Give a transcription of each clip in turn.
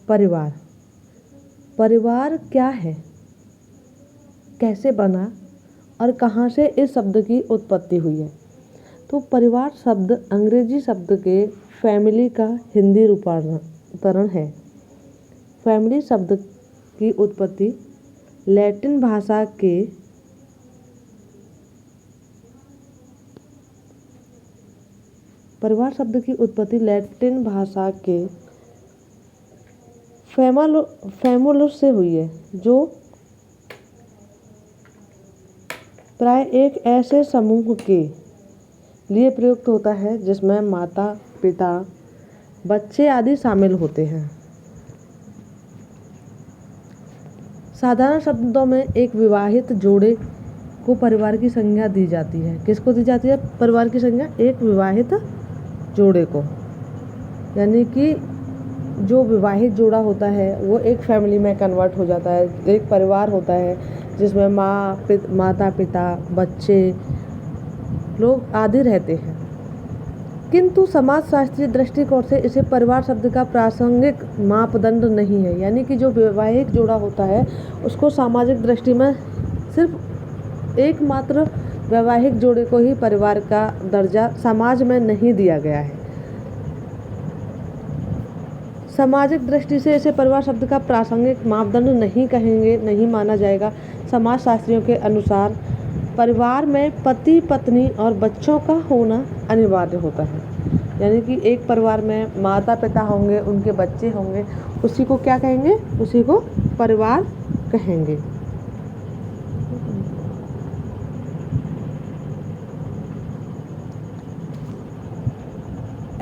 परिवार। परिवार क्या है, कैसे बना और कहाँ से इस शब्द की उत्पत्ति हुई है। तो परिवार शब्द अंग्रेजी शब्द के फैमिली का हिंदी रूपांतरण है। फैमिली शब्द की उत्पत्ति लैटिन भाषा के परिवार शब्द की उत्पत्ति लैटिन भाषा के फैमुलस से हुई है, जो प्राय एक ऐसे समूह के लिए प्रयुक्त होता है जिसमें माता पिता बच्चे आदि शामिल होते हैं। साधारण शब्दों में एक विवाहित जोड़े को परिवार की संज्ञा दी जाती है। किसको दी जाती है परिवार की संज्ञा? एक विवाहित जोड़े को, यानी कि जो विवाहित जोड़ा होता है वो एक फैमिली में कन्वर्ट हो जाता है। एक परिवार होता है जिसमें माता पिता बच्चे लोग आदि रहते हैं। किंतु समाजशास्त्रीय दृष्टिकोण से इसे परिवार शब्द का प्रासंगिक मापदंड नहीं है, यानी कि जो वैवाहिक जोड़ा होता है उसको सामाजिक दृष्टि में सिर्फ एकमात्र वैवाहिक जोड़े को ही परिवार का दर्जा समाज में नहीं दिया गया है। सामाजिक दृष्टि से इसे परिवार शब्द का प्रासंगिक मापदंड नहीं कहेंगे, नहीं माना जाएगा। समाजशास्त्रियों के अनुसार परिवार में पति पत्नी और बच्चों का होना अनिवार्य होता है, यानी कि एक परिवार में माता पिता होंगे, उनके बच्चे होंगे, उसी को क्या कहेंगे? उसी को परिवार कहेंगे।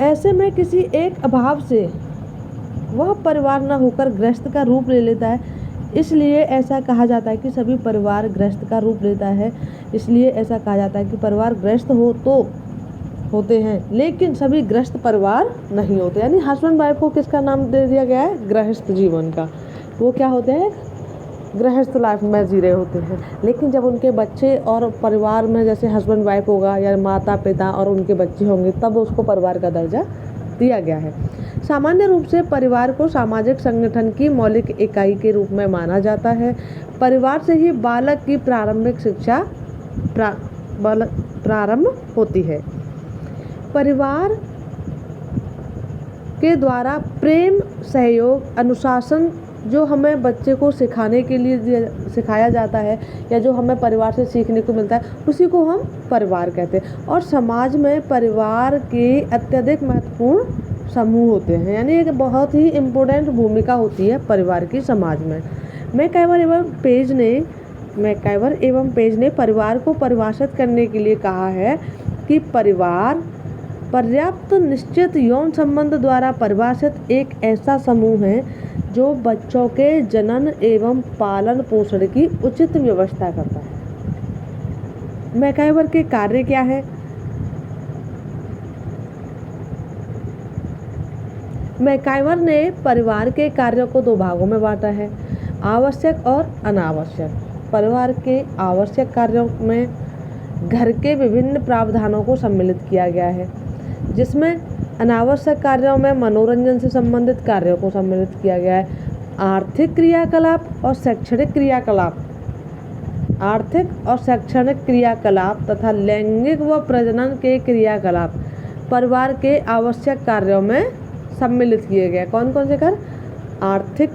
ऐसे में किसी एक अभाव से वह परिवार न होकर गृहस्थ का रूप ले लेता है, इसलिए ऐसा कहा जाता है कि सभी परिवार गृहस्थ का रूप लेता है। इसलिए ऐसा कहा जाता है कि परिवार गृहस्थ होते हैं, लेकिन सभी गृहस्थ परिवार नहीं होते। यानी हस्बैंड वाइफ को किसका नाम दे दिया गया है? गृहस्थ जीवन का। वो क्या होते हैं? गृहस्थ लाइफ में जी रहे होते हैं। लेकिन जब उनके बच्चे और परिवार में जैसे हस्बैंड वाइफ होगा या माता पिता और उनके बच्चे होंगे, तब उसको परिवार का दर्जा दिया गया है। सामान्य रूप से परिवार को सामाजिक संगठन की मौलिक इकाई के रूप में माना जाता है। परिवार से ही बालक की प्रारंभिक शिक्षा प्रारंभ होती है। परिवार के द्वारा प्रेम, सहयोग, अनुशासन जो हमें बच्चे को सिखाने के लिए सिखाया जाता है या जो हमें परिवार से सीखने को मिलता है, उसी को हम परिवार कहते हैं। और समाज में परिवार के अत्यधिक महत्वपूर्ण समूह होते हैं, यानी एक बहुत ही इम्पोर्टेंट भूमिका होती है परिवार की समाज में। मैकआइवर एवं पेज ने परिवार को परिभाषित करने के लिए कहा है कि परिवार पर्याप्त निश्चित यौन संबंध द्वारा परिभाषित एक ऐसा समूह है जो बच्चों के जनन एवं पालन पोषण की उचित व्यवस्था करता है। मैकआइवर के कार्य क्या है? मैकआइवर ने परिवार के कार्यों को दो भागों में बांटा है, आवश्यक और अनावश्यक। परिवार के आवश्यक कार्यों में घर के विभिन्न प्रावधानों को सम्मिलित किया गया है, जिसमें अनावश्यक कार्यों में मनोरंजन से संबंधित कार्यों को सम्मिलित किया गया है। आर्थिक क्रियाकलाप और शैक्षणिक क्रियाकलाप तथा लैंगिक व प्रजनन के क्रियाकलाप परिवार के आवश्यक कार्यों में सम्मिलित किए गए। कौन कौन से कार्य? आर्थिक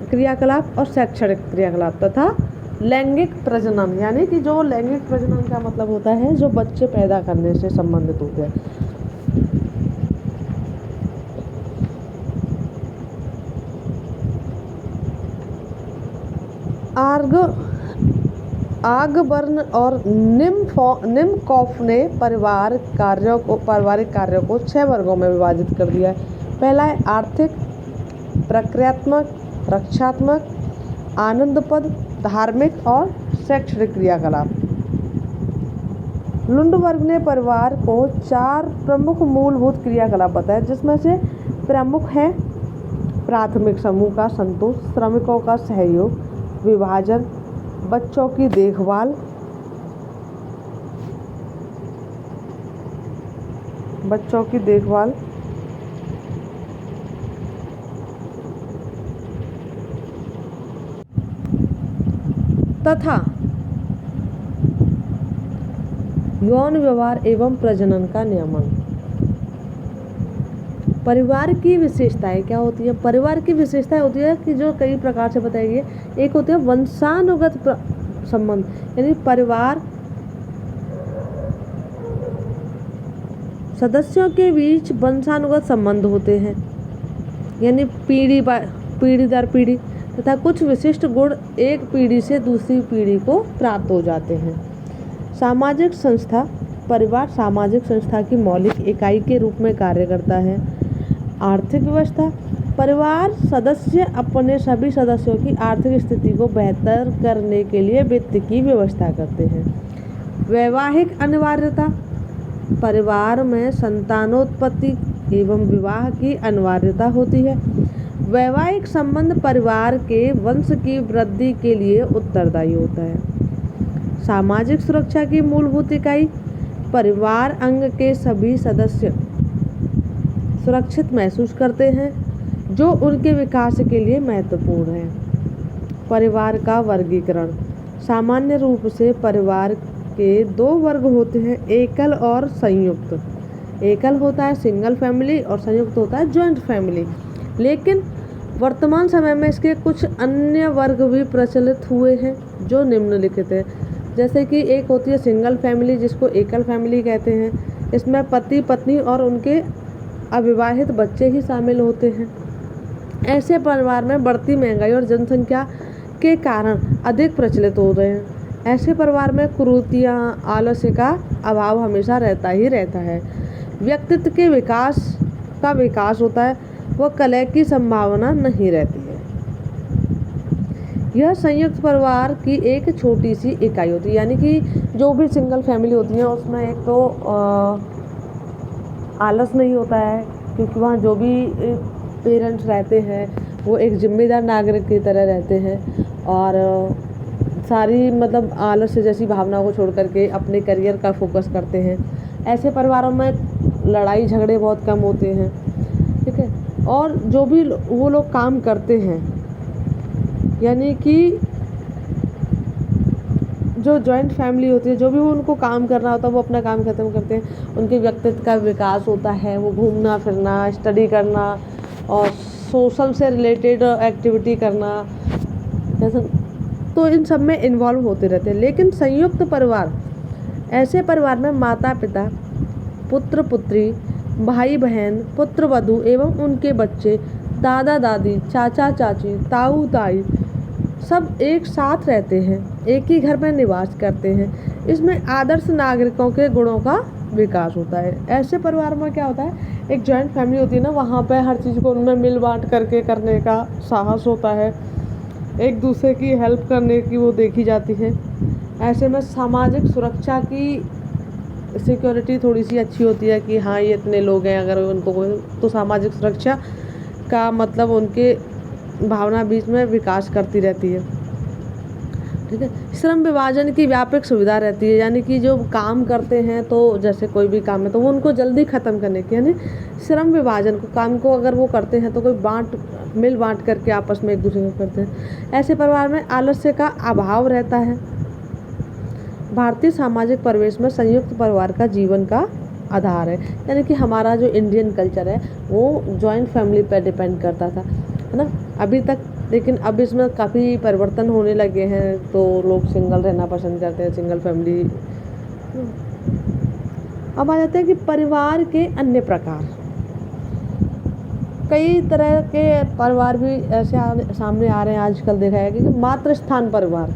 क्रियाकलाप और शैक्षणिक क्रियाकलाप तथा लैंगिक प्रजनन, यानी कि जो लैंगिक प्रजनन का मतलब होता है जो बच्चे पैदा करने से संबंधित होते हैं। आगबर्न और निम्कोफ ने पारिवारिक कार्यों को 6 वर्गों में विभाजित कर दिया है। पहला है आर्थिक, प्रक्रियात्मक, रक्षात्मक, आनंदप्रद, धार्मिक और शैक्षणिक क्रियाकलाप। लुंडबर्ग ने परिवार को 4 प्रमुख मूलभूत क्रियाकलाप बताया, जिसमें से प्रमुख है प्राथमिक समूह का संतोष, श्रमिकों का सहयोग, विभाजन, बच्चों की देखभाल, तथा यौन व्यवहार एवं प्रजनन का नियमन। परिवार की विशेषताएं क्या होती है? परिवार की विशेषताएं होती है कि जो कई प्रकार से बताई गई। एक होती है वंशानुगत संबंध, यानी परिवार सदस्यों के बीच वंशानुगत संबंध होते हैं, यानी पीढ़ी दर पीढ़ी, तथा कुछ विशिष्ट गुण एक पीढ़ी से दूसरी पीढ़ी को प्राप्त हो जाते हैं। सामाजिक संस्था, परिवार सामाजिक संस्था की मौलिक इकाई के रूप में कार्य करता है। आर्थिक व्यवस्था, परिवार सदस्य अपने सभी सदस्यों की आर्थिक स्थिति को बेहतर करने के लिए वित्त की व्यवस्था करते हैं। वैवाहिक अनिवार्यता, परिवार में संतानोत्पत्ति एवं विवाह की अनिवार्यता होती है। वैवाहिक संबंध परिवार के वंश की वृद्धि के लिए उत्तरदायी होता है। सामाजिक सुरक्षा की मूलभूत इकाई, परिवार अंग के सभी सदस्य सुरक्षित महसूस करते हैं, जो उनके विकास के लिए महत्वपूर्ण है। परिवार का वर्गीकरण, सामान्य रूप से परिवार के दो वर्ग होते हैं, एकल और संयुक्त। एकल होता है सिंगल फैमिली और संयुक्त होता है जॉइंट फैमिली। लेकिन वर्तमान समय में इसके कुछ अन्य वर्ग भी प्रचलित हुए हैं जो निम्नलिखित है। जैसे कि एक होती है सिंगल फैमिली, जिसको एकल फैमिली कहते हैं। इसमें पति पत्नी और उनके अविवाहित बच्चे ही शामिल होते हैं। ऐसे परिवार में बढ़ती महंगाई और जनसंख्या के कारण अधिक प्रचलित हो रहे हैं। ऐसे परिवार में कुरीतियाँ, आलस्य का अभाव हमेशा रहता ही रहता है। व्यक्तित्व के विकास होता है, वह कलह की संभावना नहीं रहती है। यह संयुक्त परिवार की एक छोटी सी इकाई होती है, यानी कि जो भी सिंगल फैमिली होती है उसमें एक तो आलस नहीं होता है, क्योंकि वहाँ जो भी पेरेंट्स रहते हैं वो एक जिम्मेदार नागरिक की तरह रहते हैं और सारी मतलब आलस्य जैसी भावना को छोड़ करके अपने करियर का फोकस करते हैं। ऐसे परिवारों में लड़ाई झगड़े बहुत कम होते हैं, ठीक है। और जो भी वो लोग काम करते हैं, यानी कि जो जॉइंट फैमिली होती है, जो भी वो उनको काम करना होता है वो अपना काम खत्म करते हैं। उनके व्यक्तित्व का विकास होता है, वो घूमना फिरना, स्टडी करना और सोशल से रिलेटेड एक्टिविटी करना, जैसे तो इन सब में इन्वॉल्व होते रहते हैं। लेकिन संयुक्त परिवार, ऐसे परिवार में माता पिता, पुत्र पुत्री, भाई बहन, पुत्र वधू एवं उनके बच्चे, दादा दादी, चाचा चाची, ताऊ ताई सब एक साथ रहते हैं, एक ही घर में निवास करते हैं। इसमें आदर्श नागरिकों के गुणों का विकास होता है। ऐसे परिवार में क्या होता है, एक जॉइंट फैमिली होती है ना, वहाँ पे हर चीज़ को उनमें मिल बांट करके करने का साहस होता है, एक दूसरे की हेल्प करने की वो देखी जाती है। ऐसे में सामाजिक सुरक्षा की सिक्योरिटी थोड़ी सी अच्छी होती है कि हाँ ये इतने लोग हैं, अगर उनको कोई, तो सामाजिक सुरक्षा का मतलब उनके भावना बीच में विकास करती रहती है, ठीक है। श्रम विभाजन की व्यापक सुविधा रहती है, यानी कि जो काम करते हैं तो जैसे कोई भी काम है तो वो उनको जल्दी ख़त्म करने की, यानी श्रम विभाजन को, काम को अगर वो करते हैं तो कोई मिल बांट करके आपस में एक दूसरे को करते हैं। ऐसे परिवार में आलस्य का अभाव रहता है। भारतीय सामाजिक परिवेश में संयुक्त परिवार का जीवन का आधार है, यानी कि हमारा जो इंडियन कल्चर है वो जॉइंट फैमिली पर डिपेंड करता था, है ना, अभी तक। लेकिन अब इसमें काफ़ी परिवर्तन होने लगे हैं, तो लोग सिंगल रहना पसंद करते हैं, सिंगल फैमिली। अब आ जाते हैं कि परिवार के अन्य प्रकार। कई तरह के परिवार भी ऐसे सामने आ रहे हैं आजकल, देखा है कि मातृस्थान परिवार,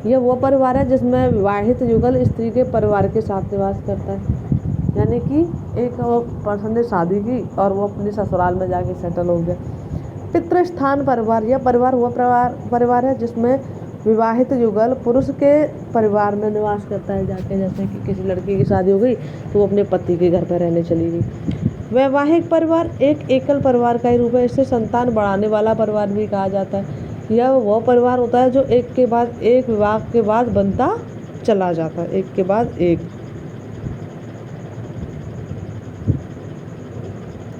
यह वो परिवार है जिसमें विवाहित युगल स्त्री के परिवार के साथ निवास करता है, यानी कि एक पर्सन ने शादी की और वो अपने ससुराल में जाके सेटल हो गया। पितृस्थान परिवार, यह परिवार वो परिवार है जिसमें विवाहित युगल पुरुष के परिवार में निवास करता है जाके, जैसे कि किसी लड़की की शादी हो गई तो वो अपने पति के घर पर रहने चली गई। वैवाहिक परिवार एक एकल परिवार का ही रूप है, इससे संतान बढ़ाने वाला परिवार भी कहा जाता है। यह वह परिवार होता है जो एक के बाद एक विवाह के बाद बनता चला जाता है, एक के बाद एक।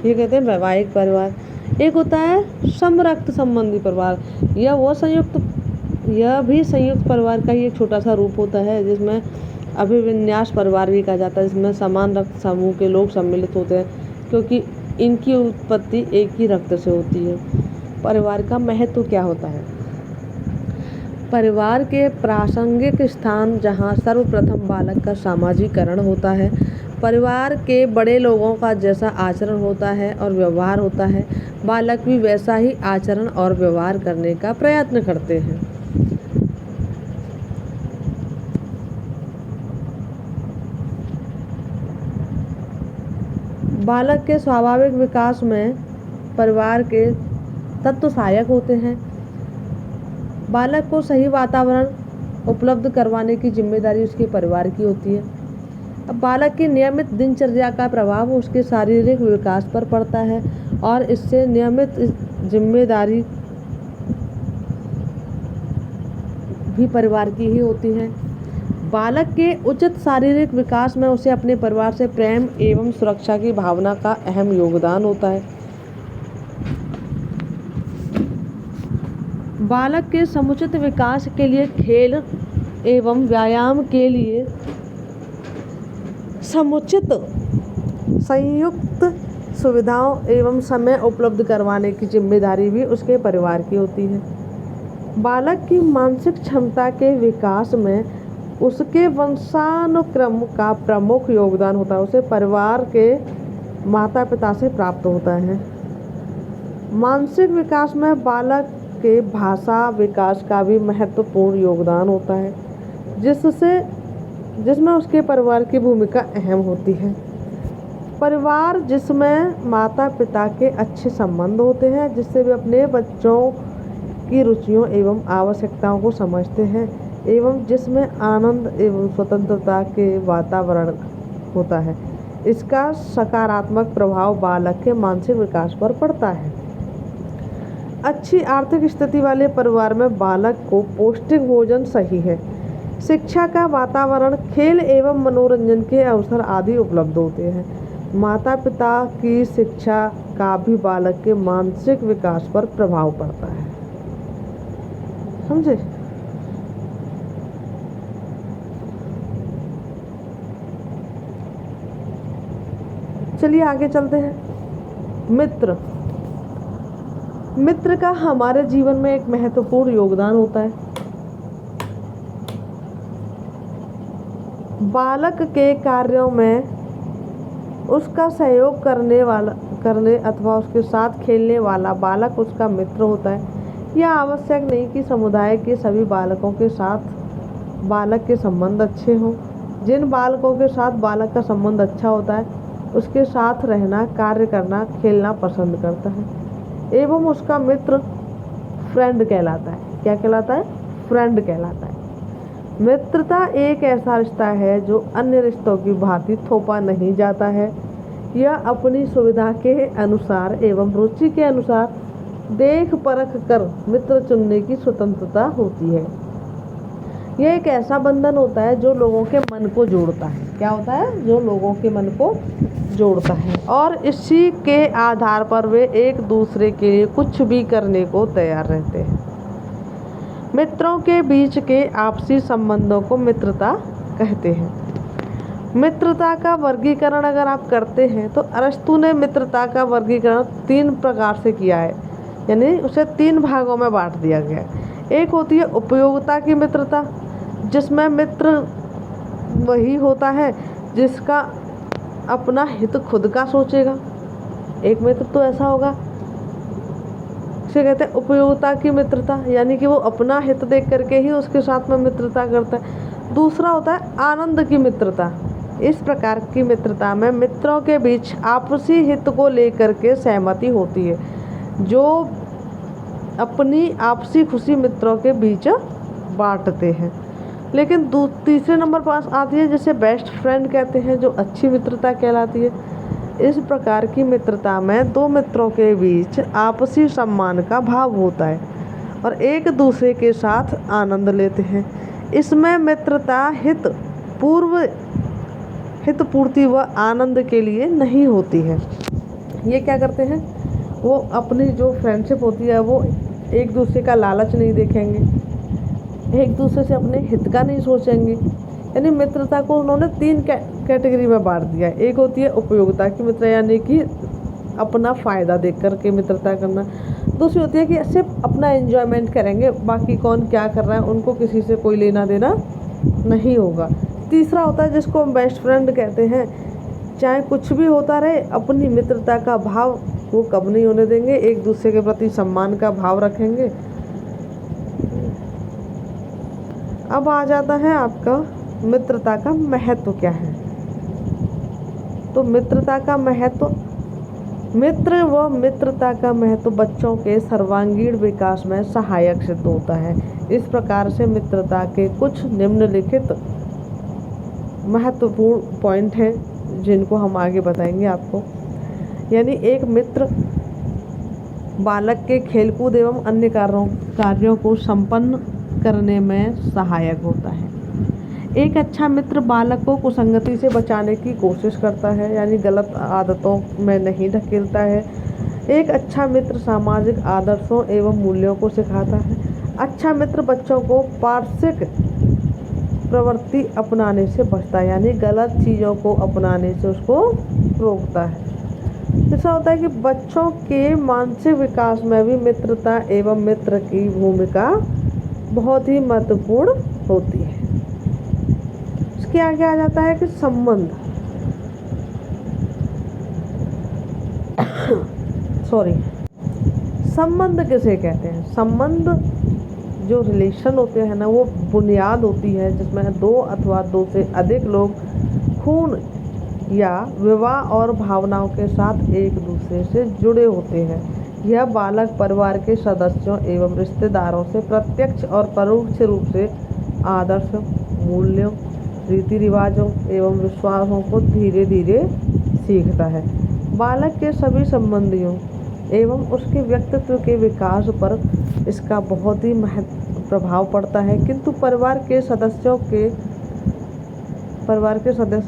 ये कहते हैं वैवाहिक परिवार। एक होता है समरक्त संबंधी परिवार, यह यह भी संयुक्त परिवार का ही एक छोटा सा रूप होता है, जिसमें अभिविन्यास परिवार भी कहा जाता है, जिसमें समान रक्त समूह के लोग सम्मिलित होते हैं, क्योंकि इनकी उत्पत्ति एक ही रक्त से होती है। परिवार का महत्व क्या होता है? परिवार के प्रासंगिक स्थान जहाँ सर्वप्रथम बालक का सामाजिकरण होता है। परिवार के बड़े लोगों का जैसा आचरण होता है और व्यवहार होता है, बालक भी वैसा ही आचरण और व्यवहार करने का प्रयत्न करते हैं। बालक के स्वाभाविक विकास में परिवार के तत्व सहायक होते हैं। बालक को सही वातावरण उपलब्ध करवाने की जिम्मेदारी उसके परिवार की होती है। अब बालक की नियमित दिनचर्या का प्रभाव उसके शारीरिक विकास पर पड़ता है और इससे नियमित जिम्मेदारी भी परिवार की ही होती है। बालक के उचित शारीरिक विकास में उसे अपने परिवार से प्रेम एवं सुरक्षा की भावना का अहम योगदान होता है। बालक के समुचित विकास के लिए खेल एवं व्यायाम के लिए समुचित संयुक्त सुविधाओं एवं समय उपलब्ध करवाने की जिम्मेदारी भी उसके परिवार की होती है। बालक की मानसिक क्षमता के विकास में उसके वंशानुक्रम का प्रमुख योगदान होता है। उसे परिवार के माता पिता से प्राप्त होता है। मानसिक विकास में बालक के भाषा विकास का भी महत्वपूर्ण योगदान होता है, जिसमें उसके परिवार की भूमिका अहम होती है। परिवार जिसमें माता पिता के अच्छे संबंध होते हैं, जिससे वे अपने बच्चों की रुचियों एवं आवश्यकताओं को समझते हैं, एवं जिसमें आनंद एवं स्वतंत्रता के वातावरण होता है, इसका सकारात्मक प्रभाव बालक के मानसिक विकास पर पड़ता है। अच्छी आर्थिक स्थिति वाले परिवार में बालक को पौष्टिक भोजन सही है, शिक्षा का वातावरण, खेल एवं मनोरंजन के अवसर आदि उपलब्ध होते हैं। माता पिता की शिक्षा का भी बालक के मानसिक विकास पर प्रभाव पड़ता है। समझे? चलिए आगे चलते हैं। मित्र का हमारे जीवन में एक महत्वपूर्ण योगदान होता है। बालक के कार्यों में उसका सहयोग करने अथवा उसके साथ खेलने वाला बालक उसका मित्र होता है। यह आवश्यक नहीं कि समुदाय के सभी बालकों के साथ बालक के संबंध अच्छे हों। जिन बालकों के साथ बालक का संबंध अच्छा होता है, उसके साथ रहना, कार्य करना, खेलना पसंद करता है, एवं उसका मित्र फ्रेंड कहलाता है। क्या कहलाता है? फ्रेंड कहलाता है। मित्रता एक ऐसा रिश्ता है जो अन्य रिश्तों की भांति थोपा नहीं जाता है। यह अपनी सुविधा के अनुसार एवं रुचि के अनुसार देख परख कर मित्र चुनने की स्वतंत्रता होती है। यह एक ऐसा बंधन होता है जो लोगों के मन को जोड़ता है। क्या होता है? जो लोगों के मन को जोड़ता है और इसी के आधार पर वे एक दूसरे के लिए कुछ भी करने को तैयार रहते हैं। मित्रों के बीच के आपसी संबंधों को मित्रता कहते हैं। मित्रता का वर्गीकरण अगर आप करते हैं तो अरस्तु ने मित्रता का वर्गीकरण 3 प्रकार से किया है, यानी उसे 3 भागों में बांट दिया गया है। एक होती है उपयोगिता की मित्रता, जिसमें मित्र वही होता है जिसका अपना हित खुद का सोचेगा। एक मित्र तो ऐसा होगा, इसे कहते हैं उपयोगिता की मित्रता, यानी कि वो अपना हित देख करके ही उसके साथ में मित्रता करता है। दूसरा होता है आनंद की मित्रता। इस प्रकार की मित्रता में मित्रों के बीच आपसी हित को लेकर के सहमति होती है, जो अपनी आपसी खुशी मित्रों के बीच बांटते हैं। लेकिन तीसरे नंबर पर आती है जिसे बेस्ट फ्रेंड कहते हैं, जो अच्छी मित्रता कहलाती है। इस प्रकार की मित्रता में 2 मित्रों के बीच आपसी सम्मान का भाव होता है और एक दूसरे के साथ आनंद लेते हैं। इसमें मित्रता हित पूर्ति व आनंद के लिए नहीं होती है। ये क्या करते हैं? वो अपनी जो फ्रेंडशिप होती है वो एक दूसरे का लालच नहीं देखेंगे, एक दूसरे से अपने हित का नहीं सोचेंगे। यानी मित्रता को उन्होंने 3 कैटेगरी में बांट दिया। एक होती है उपयोगिता की मित्र, यानी कि अपना फ़ायदा देख कर के मित्रता करना। दूसरी होती है कि सिर्फ अपना एंजॉयमेंट करेंगे, बाकी कौन क्या कर रहा है उनको किसी से कोई लेना देना नहीं होगा। तीसरा होता है जिसको हम बेस्ट फ्रेंड कहते हैं, चाहे कुछ भी होता रहे अपनी मित्रता का भाव वो कब नहीं होने देंगे, एक दूसरे के प्रति सम्मान का भाव रखेंगे। अब आ जाता है आपका मित्रता का महत्व क्या है। तो मित्रता का महत्व, मित्र व मित्रता का महत्व बच्चों के सर्वांगीण विकास में सहायक सिद्ध होता है। इस प्रकार से मित्रता के कुछ निम्नलिखित महत्वपूर्ण पॉइंट हैं जिनको हम आगे बताएंगे आपको। यानी एक मित्र बालक के खेलकूद एवं अन्य कार्यों को संपन्न करने में सहायक होता है। एक अच्छा मित्र बालक को कुसंगति से बचाने की कोशिश करता है, यानी गलत आदतों में नहीं धकेलता है। एक अच्छा मित्र सामाजिक आदर्शों एवं मूल्यों को सिखाता है। अच्छा मित्र बच्चों को पारसिक प्रवृत्ति अपनाने से बचता है, यानी गलत चीज़ों को अपनाने से उसको रोकता है। ऐसा होता है कि बच्चों के मानसिक विकास में भी मित्रता एवं मित्र की भूमिका बहुत ही महत्वपूर्ण होती है। इसके आगे आ जाता है कि संबंध संबंध किसे कहते हैं। संबंध जो रिलेशन होते हैं ना, वो बुनियाद होती है जिसमें 2 अथवा 2 से अधिक लोग खून या विवाह और भावनाओं के साथ एक दूसरे से जुड़े होते हैं। यह बालक परिवार के सदस्यों एवं रिश्तेदारों से प्रत्यक्ष और परोक्ष रूप से आदर्श, मूल्यों, रीति रिवाजों एवं विश्वासों को धीरे धीरे सीखता है। बालक के सभी संबंधियों एवं उसके व्यक्तित्व के विकास पर इसका बहुत ही प्रभाव पड़ता है, किंतु परिवार के सदस्यों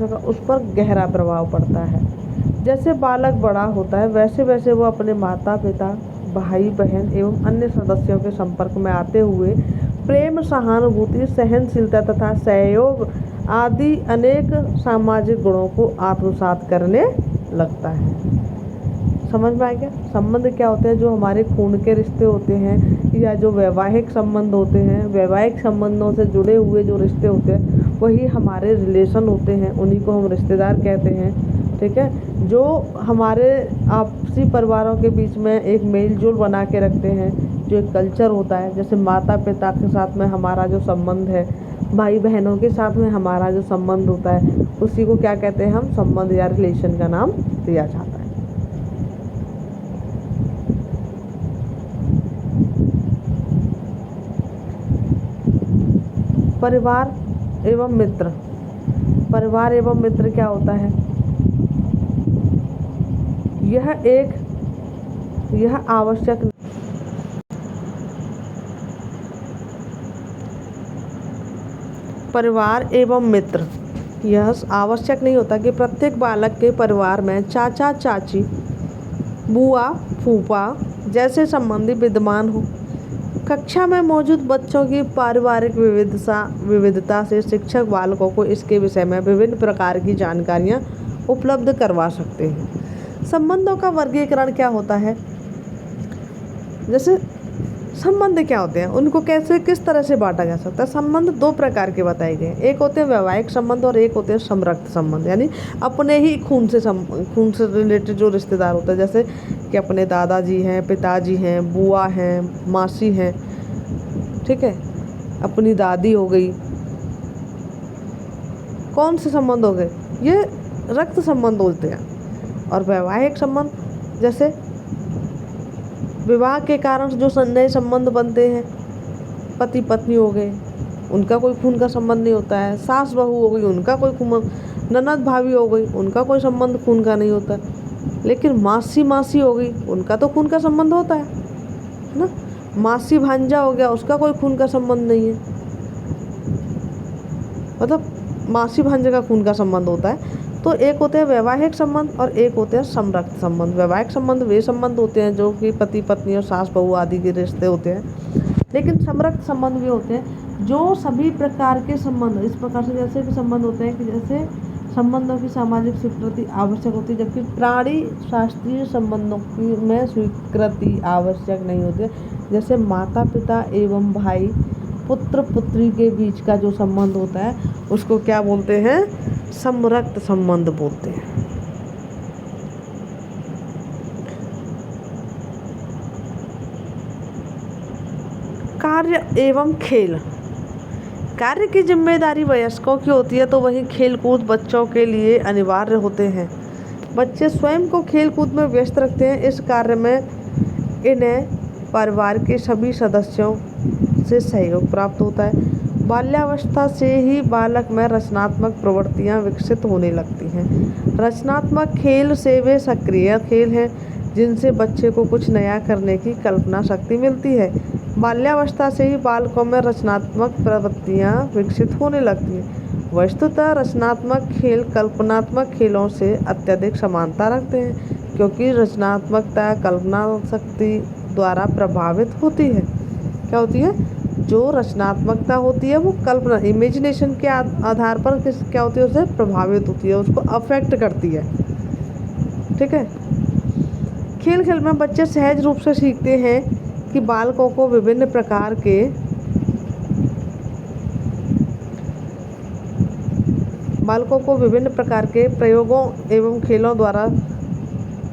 का उस पर गहरा प्रभाव पड़ता है। जैसे बालक बड़ा होता है वैसे वैसे वो अपने माता पिता, भाई बहन एवं अन्य सदस्यों के संपर्क में आते हुए प्रेम, सहानुभूति, सहनशीलता तथा सहयोग आदि अनेक सामाजिक गुणों को आत्मसात करने लगता है। समझ में आ गया। संबंध क्या होते हैं, जो हमारे खून के रिश्ते होते हैं या जो वैवाहिक संबंध होते हैं, वैवाहिक संबंधों से जुड़े हुए जो रिश्ते होते हैं वही हमारे रिलेशन होते हैं, उन्हीं को हम रिश्तेदार कहते हैं। ठीक है, जो हमारे आपसी परिवारों के बीच में एक मेल जोल बना के रखते हैं, जो एक कल्चर होता है। जैसे माता पिता के साथ में हमारा जो संबंध है, भाई बहनों के साथ में हमारा जो संबंध होता है, उसी को क्या कहते हैं हम, संबंध या रिलेशन का नाम दिया जाता है। परिवार एवं मित्र, परिवार एवं मित्र क्या होता है, यह आवश्यक परिवार एवं मित्र यह आवश्यक नहीं होता कि प्रत्येक बालक के परिवार में चाचा चाची, बुआ फूफा जैसे संबंधी विद्यमान हो। कक्षा में मौजूद बच्चों की पारिवारिक विविधता से शिक्षक बालकों को इसके विषय में विभिन्न प्रकार की जानकारियाँ उपलब्ध करवा सकते हैं। संबंधों का वर्गीकरण क्या होता है, जैसे संबंध क्या होते हैं, उनको कैसे किस तरह से बांटा जा सकता है। संबंध 2 प्रकार के बताए गए हैं, एक होते हैं वैवाहिक संबंध और एक होते हैं समरक्त संबंध, यानी अपने ही खून से रिलेटेड जो रिश्तेदार होते हैं, जैसे कि अपने दादाजी हैं, पिताजी हैं, बुआ हैं, मासी हैं, ठीक है, अपनी दादी हो गई। कौन से संबंध हो गए, ये रक्त संबंध होते हैं। और वैवाहिक संबंध जैसे विवाह के कारण जो नए संबंध बनते हैं, पति पत्नी हो गए, उनका कोई खून का संबंध नहीं होता है। सास बहू हो गई, उनका कोई खून, ननद भाभी हो गई, उनका कोई संबंध खून का नहीं होता। लेकिन मासी हो गई, उनका तो खून का संबंध होता है ना। मासी भांजा हो गया, उसका कोई खून का संबंध नहीं है, मतलब मासी भांजे का खून का संबंध होता है। तो एक होते हैं वैवाहिक संबंध और एक होते हैं समरक्त संबंध। वैवाहिक संबंध वे संबंध होते हैं जो कि पति पत्नी और सास बहू आदि के रिश्ते होते हैं। लेकिन समरक्त संबंध भी होते हैं जो सभी प्रकार के संबंध इस प्रकार से जैसे कि संबंध होते हैं कि जैसे संबंधों की सामाजिक स्वीकृति आवश्यक होती है, जबकि प्राणी शास्त्रीय संबंधों की में स्वीकृति आवश्यक नहीं होती है। जैसे माता पिता एवं भाई पुत्र पुत्री के बीच का जो संबंध होता है उसको क्या बोलते हैं? समरक्त संबंध बोलते हैं। कार्य एवं खेल। कार्य की जिम्मेदारी वयस्कों की होती है, तो वहीं खेलकूद बच्चों के लिए अनिवार्य होते हैं। बच्चे स्वयं को खेलकूद में व्यस्त रखते हैं। इस कार्य में इन्हें परिवार के सभी सदस्यों से सहयोग प्राप्त होता है। बाल्यावस्था से ही बालक में रचनात्मक प्रवृत्तियां विकसित होने लगती हैं। रचनात्मक खेल से वे सक्रिय खेल हैं जिनसे बच्चे को कुछ नया करने की कल्पना शक्ति मिलती है। बाल्यावस्था से ही बालकों में रचनात्मक प्रवृत्तियां विकसित होने लगती हैं। वस्तुतः रचनात्मक खेल कल्पनात्मक खेलों से अत्यधिक समानता रखते हैं, क्योंकि रचनात्मकता कल्पना शक्ति द्वारा प्रभावित होती है। क्या होती है? जो रचनात्मकता होती है वो कल्पना इमेजिनेशन के आधार पर क्या होती है? उससे प्रभावित होती है, उसको अफेक्ट करती है। ठीक है। खेल खेल में बच्चे सहज रूप से सीखते हैं कि बालकों को विभिन्न प्रकार के प्रयोगों एवं खेलों द्वारा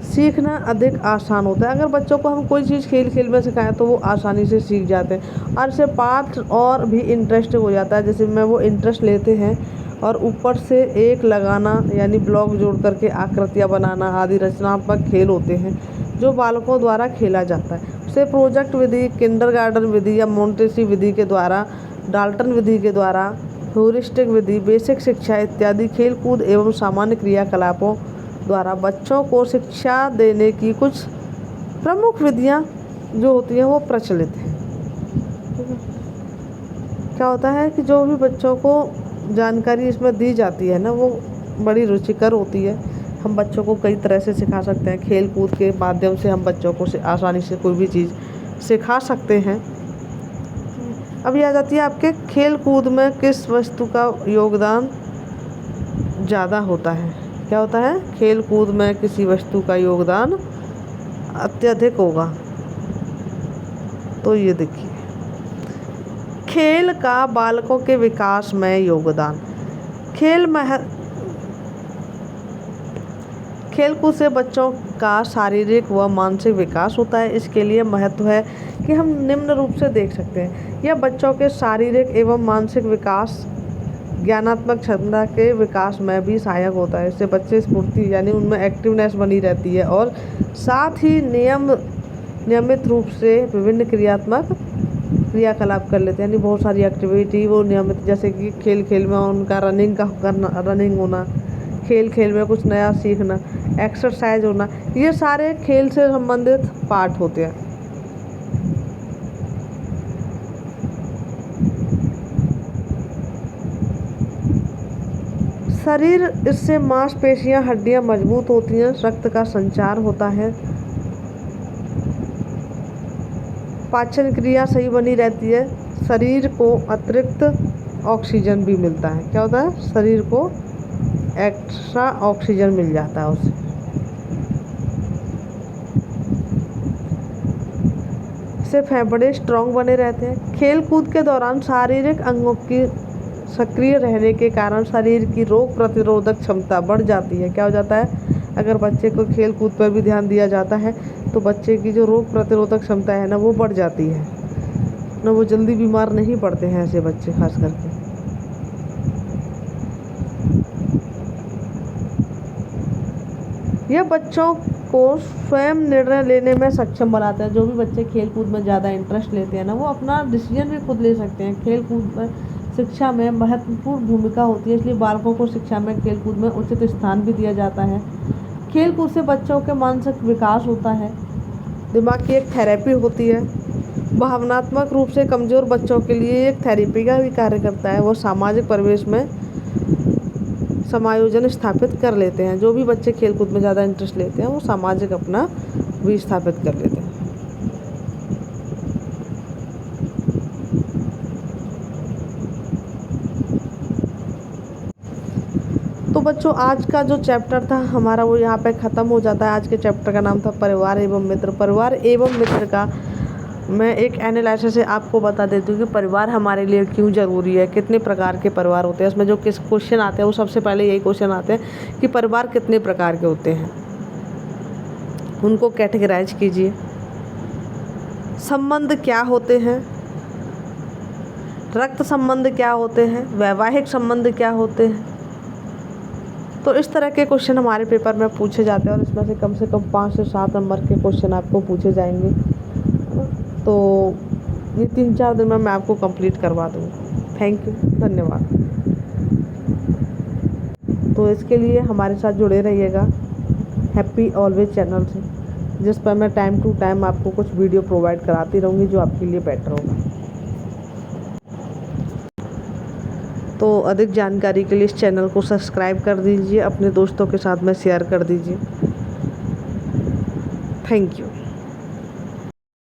सीखना अधिक आसान होता है। अगर बच्चों को हम कोई चीज़ खेल खेल में सिखाएं तो वो आसानी से सीख जाते हैं और इससे पाठ और भी इंटरेस्ट हो जाता है। जैसे में वो इंटरेस्ट लेते हैं और ऊपर से एक लगाना यानी ब्लॉक जोड़ करके आकृतियाँ बनाना आदि रचनात्मक खेल होते हैं जो बालकों द्वारा खेला जाता है। उसे प्रोजेक्ट विधि, किंडरगार्टन विधि या मोंटेसरी विधि के द्वारा, डाल्टन विधि के द्वारा, ह्यूरिस्टिक विधि, बेसिक शिक्षा इत्यादि खेलकूद एवं सामान्य क्रियाकलापों द्वारा बच्चों को शिक्षा देने की कुछ प्रमुख विधियां जो होती हैं वो प्रचलित हैं। क्या होता है कि जो भी बच्चों को जानकारी इसमें दी जाती है ना वो बड़ी रुचिकर होती है। हम बच्चों को कई तरह से सिखा सकते हैं। खेल कूद के माध्यम से हम बच्चों को आसानी से कोई भी चीज़ सिखा सकते हैं। अभी आ जाती है आपके खेल कूद में किस वस्तु का योगदान ज़्यादा होता है? क्या होता है? खेल कूद में किसी वस्तु का योगदान अत्यधिक होगा। तो ये देखिए, खेल का बालकों के विकास में योगदान। खेलकूद से बच्चों का शारीरिक व मानसिक विकास होता है। इसके लिए महत्व है कि हम निम्न रूप से देख सकते हैं। यह बच्चों के शारीरिक एवं मानसिक विकास, ज्ञानात्मक क्षमता के विकास में भी सहायक होता है। इससे बच्चे स्फूर्ति यानी उनमें एक्टिवनेस बनी रहती है और साथ ही नियमित रूप से विभिन्न क्रियाकलाप कर लेते हैं। यानी बहुत सारी एक्टिविटी वो नियमित, जैसे कि खेल खेल में उनका रनिंग होना, खेल खेल में कुछ नया सीखना, एक्सरसाइज होना, ये सारे खेल से संबंधित पार्ट होते हैं। शरीर इससे मांसपेशियां, हड्डियां मजबूत होती हैं, रक्त का संचार होता है, पाचन क्रिया सही बनी रहती है, शरीर को अतिरिक्त ऑक्सीजन भी मिलता है। क्या होता है? शरीर को एक्स्ट्रा ऑक्सीजन मिल जाता है उससे। इससे फेफड़े स्ट्रांग बने रहते हैं। खेल कूद के दौरान शारीरिक अंगों की सक्रिय रहने के कारण शरीर की रोग प्रतिरोधक क्षमता बढ़ जाती है। क्या हो जाता है? अगर बच्चे को खेल कूद पर भी ध्यान दिया जाता है तो बच्चे की जो रोग प्रतिरोधक क्षमता है ना वो बढ़ जाती है ना, वो जल्दी बीमार नहीं पड़ते हैं ऐसे बच्चे खास करके। यह बच्चों को स्वयं निर्णय लेने में सक्षम बनाता है। जो भी बच्चे खेल कूद में ज़्यादा इंटरेस्ट लेते हैं ना वो अपना डिसीजन भी खुद ले सकते हैं। खेल कूद में शिक्षा में महत्वपूर्ण भूमिका होती है, इसलिए बालकों को शिक्षा में खेल कूद में उचित स्थान भी दिया जाता है। खेल कूद से बच्चों के मानसिक विकास होता है, दिमाग की एक थेरेपी होती है। भावनात्मक रूप से कमज़ोर बच्चों के लिए एक थेरेपी का भी कार्य करता है। वो सामाजिक परिवेश में समायोजन स्थापित कर लेते हैं। जो भी बच्चे खेल कूद में ज़्यादा इंटरेस्ट लेते हैं वो सामाजिक अपना भी स्थापित कर लेते हैं। बच्चों आज का जो चैप्टर था हमारा वो यहाँ पे ख़त्म हो जाता है। आज के चैप्टर का नाम था परिवार एवं मित्र। परिवार एवं मित्र का मैं एक एनालिसिस से आपको बता देती हूँ कि परिवार हमारे लिए क्यों ज़रूरी है, कितने प्रकार के परिवार होते हैं। उसमें जो किस क्वेश्चन आते हैं वो सबसे पहले यही क्वेश्चन आते हैं कि परिवार कितने प्रकार के होते हैं, उनको कैटेगराइज कीजिए। संबंध क्या होते हैं, रक्त संबंध क्या होते हैं, वैवाहिक संबंध क्या होते हैं। तो इस तरह के क्वेश्चन हमारे पेपर में पूछे जाते हैं और इसमें से कम 5 से 7 नंबर के क्वेश्चन आपको पूछे जाएंगे। तो ये 3-4 दिन में मैं आपको कंप्लीट करवा दूँगी। थैंक यू, धन्यवाद। तो इसके लिए हमारे साथ जुड़े रहिएगा हैप्पी ऑलवेज चैनल से, जिस पर मैं टाइम टू टाइम आपको कुछ वीडियो प्रोवाइड कराती रहूँगी जो आपके लिए बेटर होगा। तो अधिक जानकारी के लिए इस चैनल को सब्सक्राइब कर दीजिए, अपने दोस्तों के साथ में शेयर कर दीजिए। Thank you.